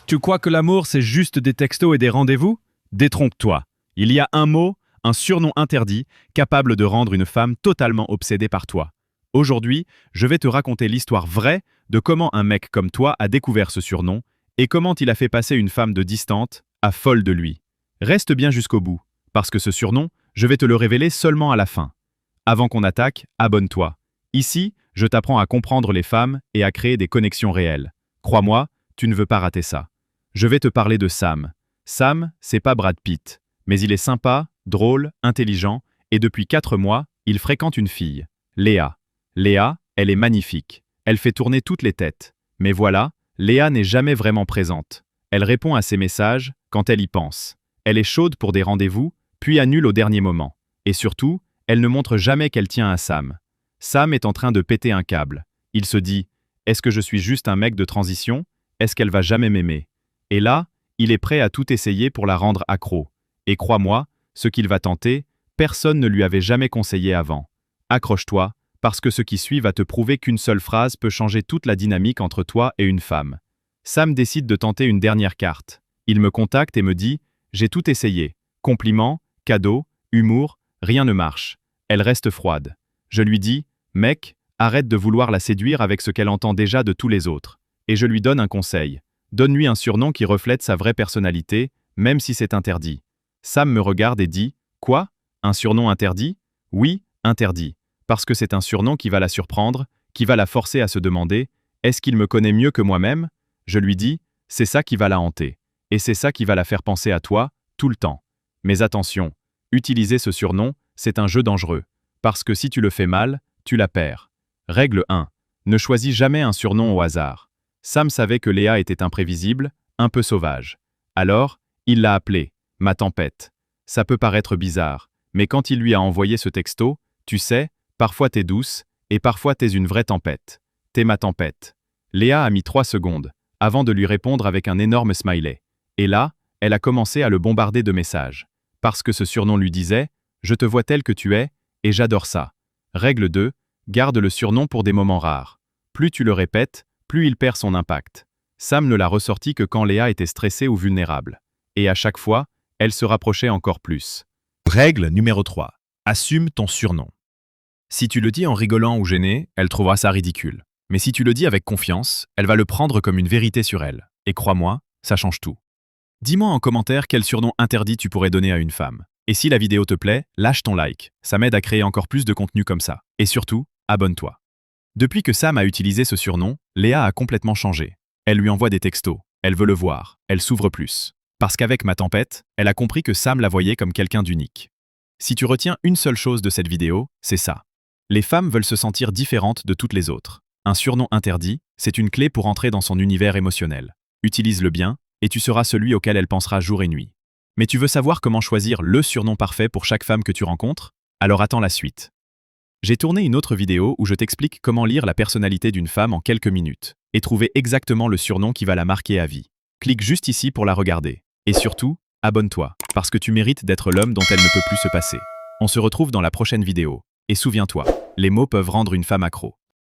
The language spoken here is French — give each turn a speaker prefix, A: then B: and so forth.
A: Tu crois que l'amour, c'est juste des textos et des rendez-vous? Détrompe-toi. Il y a un mot, un surnom interdit, capable de rendre une femme totalement obsédée par toi. Aujourd'hui, je vais te raconter l'histoire vraie de comment un mec comme toi a découvert ce surnom et comment il a fait passer une femme de distante à folle de lui. Reste bien jusqu'au bout, parce que ce surnom, je vais te le révéler seulement à la fin. Avant qu'on attaque, abonne-toi. Ici, je t'apprends à comprendre les femmes et à créer des connexions réelles. Crois-moi, tu ne veux pas rater ça. Je vais te parler de Sam. Sam, c'est pas Brad Pitt, mais il est sympa, drôle, intelligent, et depuis 4 mois, il fréquente une fille, Léa. Léa, elle est magnifique. Elle fait tourner toutes les têtes. Mais voilà, Léa n'est jamais vraiment présente. Elle répond à ses messages quand elle y pense. Elle est chaude pour des rendez-vous, puis annule au dernier moment. Et surtout, elle ne montre jamais qu'elle tient à Sam. Sam est en train de péter un câble. Il se dit « Est-ce que je suis juste un mec de transition? Est-ce qu'elle va jamais m'aimer ?» Et là, il est prêt à tout essayer pour la rendre accro. Et crois-moi, ce qu'il va tenter, personne ne lui avait jamais conseillé avant. Accroche-toi, parce que ce qui suit va te prouver qu'une seule phrase peut changer toute la dynamique entre toi et une femme. Sam décide de tenter une dernière carte. Il me contacte et me dit « J'ai tout essayé. Compliments, cadeaux, humour, rien ne marche. Elle reste froide. » Je lui dis « Mec, arrête de vouloir la séduire avec ce qu'elle entend déjà de tous les autres. » Et je lui donne un conseil. Donne-lui un surnom qui reflète sa vraie personnalité, même si c'est interdit. Sam me regarde et dit « Quoi? Un surnom interdit? » Oui, interdit. Parce que c'est un surnom qui va la surprendre, qui va la forcer à se demander « Est-ce qu'il me connaît mieux que moi-même ?» Je lui dis « C'est ça qui va la hanter. Et c'est ça qui va la faire penser à toi, tout le temps. Mais attention, utiliser ce surnom, c'est un jeu dangereux. Parce que si tu le fais mal, tu la perds. Règle 1. Ne choisis jamais un surnom au hasard. Sam savait que Léa était imprévisible, un peu sauvage. Alors, il l'a appelée « ma tempête ». Ça peut paraître bizarre, mais quand il lui a envoyé ce texto, tu sais, parfois t'es douce, et parfois t'es une vraie tempête. T'es ma tempête. Léa a mis 3 secondes, avant de lui répondre avec un énorme smiley. Et là, elle a commencé à le bombarder de messages. Parce que ce surnom lui disait « Je te vois tel que tu es, et j'adore ça ». Règle 2, garde le surnom pour des moments rares. Plus tu le répètes, plus il perd son impact. Sam ne l'a ressorti que quand Léa était stressée ou vulnérable. Et à chaque fois, elle se rapprochait encore plus.
B: Règle numéro 3. Assume ton surnom. Si tu le dis en rigolant ou gêné, elle trouvera ça ridicule. Mais si tu le dis avec confiance, elle va le prendre comme une vérité sur elle. Et crois-moi, ça change tout. Dis-moi en commentaire quel surnom interdit tu pourrais donner à une femme. Et si la vidéo te plaît, lâche ton like. Ça m'aide à créer encore plus de contenu comme ça. Et surtout, abonne-toi. Depuis que Sam a utilisé ce surnom, Léa a complètement changé. Elle lui envoie des textos, elle veut le voir, elle s'ouvre plus. Parce qu'avec ma tempête, elle a compris que Sam la voyait comme quelqu'un d'unique. Si tu retiens une seule chose de cette vidéo, c'est ça. Les femmes veulent se sentir différentes de toutes les autres. Un surnom interdit, c'est une clé pour entrer dans son univers émotionnel. Utilise-le bien, et tu seras celui auquel elle pensera jour et nuit. Mais tu veux savoir comment choisir le surnom parfait pour chaque femme que tu rencontres? Alors attends la suite. J'ai tourné une autre vidéo où je t'explique comment lire la personnalité d'une femme en quelques minutes et trouver exactement le surnom qui va la marquer à vie. Clique juste ici pour la regarder. Et surtout, abonne-toi, parce que tu mérites d'être l'homme dont elle ne peut plus se passer. On se retrouve dans la prochaine vidéo. Et souviens-toi, les mots peuvent rendre une femme accro.